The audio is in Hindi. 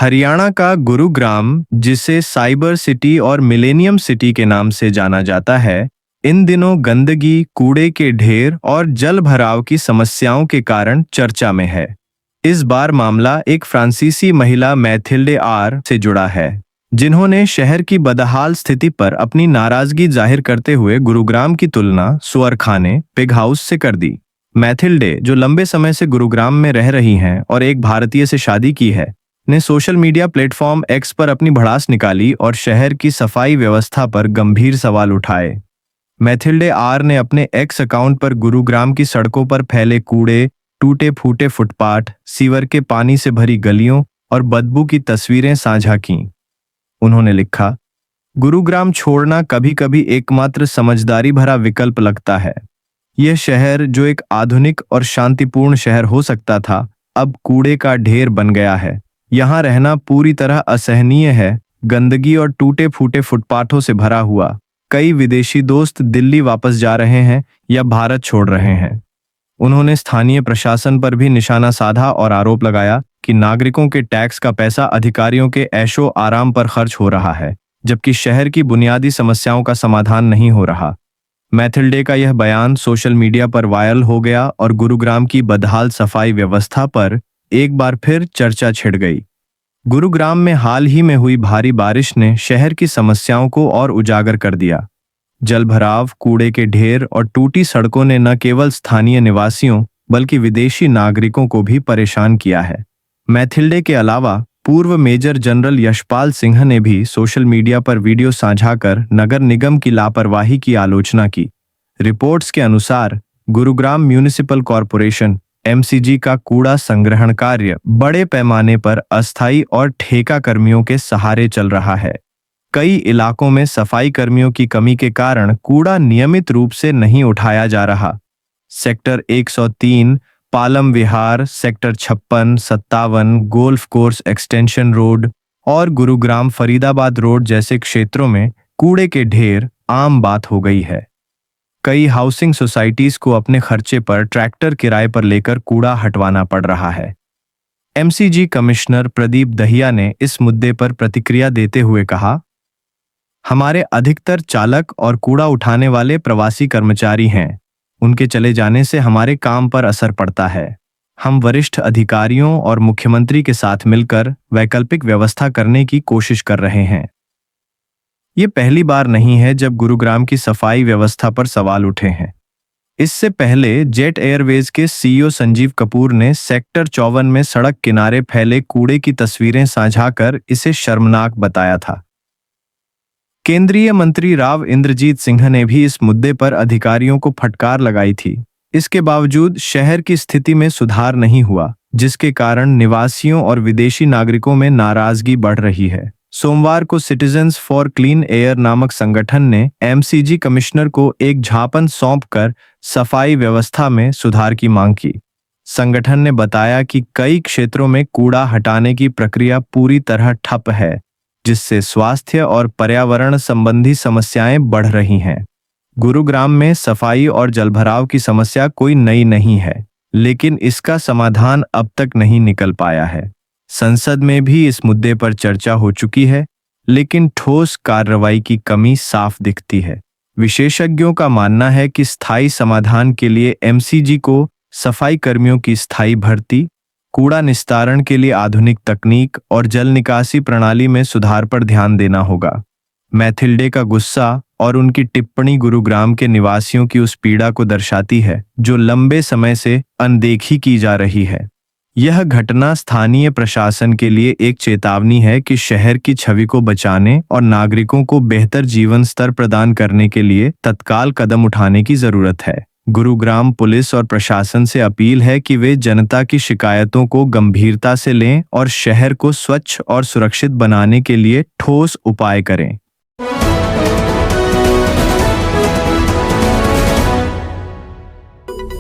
हरियाणा का गुरुग्राम, जिसे साइबर सिटी और मिलेनियम सिटी के नाम से जाना जाता है, इन दिनों गंदगी, कूड़े के ढेर और जल भराव की समस्याओं के कारण चर्चा में है। इस बार मामला एक फ्रांसीसी महिला मैथिल्डे आर से जुड़ा है, जिन्होंने शहर की बदहाल स्थिति पर अपनी नाराजगी जाहिर करते हुए गुरुग्राम की तुलना सुअरखाने, पिग हाउस से कर दी। मैथिल्डे, जो लंबे समय से गुरुग्राम में रह रही हैं और एक भारतीय से शादी की है, ने सोशल मीडिया प्लेटफॉर्म एक्स पर अपनी भड़ास निकाली और शहर की सफाई व्यवस्था पर गंभीर सवाल उठाए। मैथिल्डे आर ने अपने एक्स अकाउंट पर गुरुग्राम की सड़कों पर फैले कूड़े, टूटे फूटे फुटपाथ, सीवर के पानी से भरी गलियों और बदबू की तस्वीरें साझा कीं। उन्होंने लिखा, गुरुग्राम छोड़ना कभी कभी एकमात्र समझदारी भरा विकल्प लगता है। यह शहर, जो एक आधुनिक और शांतिपूर्ण शहर हो सकता था, अब कूड़े का ढेर बन गया है। यहाँ रहना पूरी तरह असहनीय है, गंदगी और टूटे फूटे फुटपाथों से भरा हुआ। कई विदेशी दोस्त दिल्ली वापस जा रहे हैं या भारत छोड़ रहे हैं। उन्होंने स्थानीय प्रशासन पर भी निशाना साधा और आरोप लगाया कि नागरिकों के टैक्स का पैसा अधिकारियों के ऐशो आराम पर खर्च हो रहा है, जबकि शहर की बुनियादी समस्याओं का समाधान नहीं हो रहा। मैथिल्डे का यह बयान सोशल मीडिया पर वायरल हो गया और गुरुग्राम की बदहाल सफाई व्यवस्था पर एक बार फिर चर्चा छिड़ गई। गुरुग्राम में हाल ही में हुई भारी बारिश ने शहर की समस्याओं को और उजागर कर दिया। जलभराव, कूड़े के ढेर और टूटी सड़कों ने न केवल स्थानीय निवासियों बल्कि विदेशी नागरिकों को भी परेशान किया है। मैथिल्डे के अलावा पूर्व मेजर जनरल यशपाल सिंह ने भी सोशल मीडिया पर वीडियो साझा कर नगर निगम की लापरवाही की आलोचना की। रिपोर्ट्स के अनुसार गुरुग्राम म्यूनिसिपल कॉरपोरेशन एमसीजी का कूड़ा संग्रहण कार्य बड़े पैमाने पर अस्थायी और ठेका कर्मियों के सहारे चल रहा है। कई इलाकों में सफाई कर्मियों की कमी के कारण कूड़ा नियमित रूप से नहीं उठाया जा रहा। Sector 103, Palam Vihar, sector 56, 57, golf course extension road और गुरुग्राम फरीदाबाद रोड जैसे क्षेत्रों में कूड़े के ढेर आम बात हो गई है। कई हाउसिंग सोसाइटीज को अपने खर्चे पर ट्रैक्टर किराए पर लेकर कूड़ा हटवाना पड़ रहा है। एमसीजी कमिश्नर प्रदीप दहिया ने इस मुद्दे पर प्रतिक्रिया देते हुए कहा, हमारे अधिकतर चालक और कूड़ा उठाने वाले प्रवासी कर्मचारी हैं। उनके चले जाने से हमारे काम पर असर पड़ता है। हम वरिष्ठ अधिकारियों और मुख्यमंत्री के साथ मिलकर वैकल्पिक व्यवस्था करने की कोशिश कर रहे हैं। ये पहली बार नहीं है जब गुरुग्राम की सफाई व्यवस्था पर सवाल उठे हैं। इससे पहले जेट एयरवेज के सीईओ संजीव कपूर ने सेक्टर 54 में सड़क किनारे फैले कूड़े की तस्वीरें साझा कर इसे शर्मनाक बताया था। केंद्रीय मंत्री राव इंद्रजीत सिंह ने भी इस मुद्दे पर अधिकारियों को फटकार लगाई थी। इसके बावजूद शहर की स्थिति में सुधार नहीं हुआ, जिसके कारण निवासियों और विदेशी नागरिकों में नाराजगी बढ़ रही है। सोमवार को सिटीजन्स फॉर क्लीन एयर नामक संगठन ने एमसीजी कमिश्नर को एक ज्ञापन सौंपकर सफाई व्यवस्था में सुधार की मांग की। संगठन ने बताया कि कई क्षेत्रों में कूड़ा हटाने की प्रक्रिया पूरी तरह ठप है, जिससे स्वास्थ्य और पर्यावरण संबंधी समस्याएं बढ़ रही हैं। गुरुग्राम में सफाई और जलभराव की समस्या कोई नई नहीं है, लेकिन इसका समाधान अब तक नहीं निकल पाया है। संसद में भी इस मुद्दे पर चर्चा हो चुकी है, लेकिन ठोस कार्रवाई की कमी साफ दिखती है। विशेषज्ञों का मानना है कि स्थायी समाधान के लिए एमसीजी को सफाई कर्मियों की स्थायी भर्ती, कूड़ा निस्तारण के लिए आधुनिक तकनीक और जल निकासी प्रणाली में सुधार पर ध्यान देना होगा। मैथिल्डे का गुस्सा और उनकी टिप्पणी गुरुग्राम के निवासियों की उस पीड़ा को दर्शाती है जो लंबे समय से अनदेखी की जा रही है। यह घटना स्थानीय प्रशासन के लिए एक चेतावनी है कि शहर की छवि को बचाने और नागरिकों को बेहतर जीवन स्तर प्रदान करने के लिए तत्काल कदम उठाने की जरूरत है। गुरुग्राम पुलिस और प्रशासन से अपील है कि वे जनता की शिकायतों को गंभीरता से लें और शहर को स्वच्छ और सुरक्षित बनाने के लिए ठोस उपाय करें।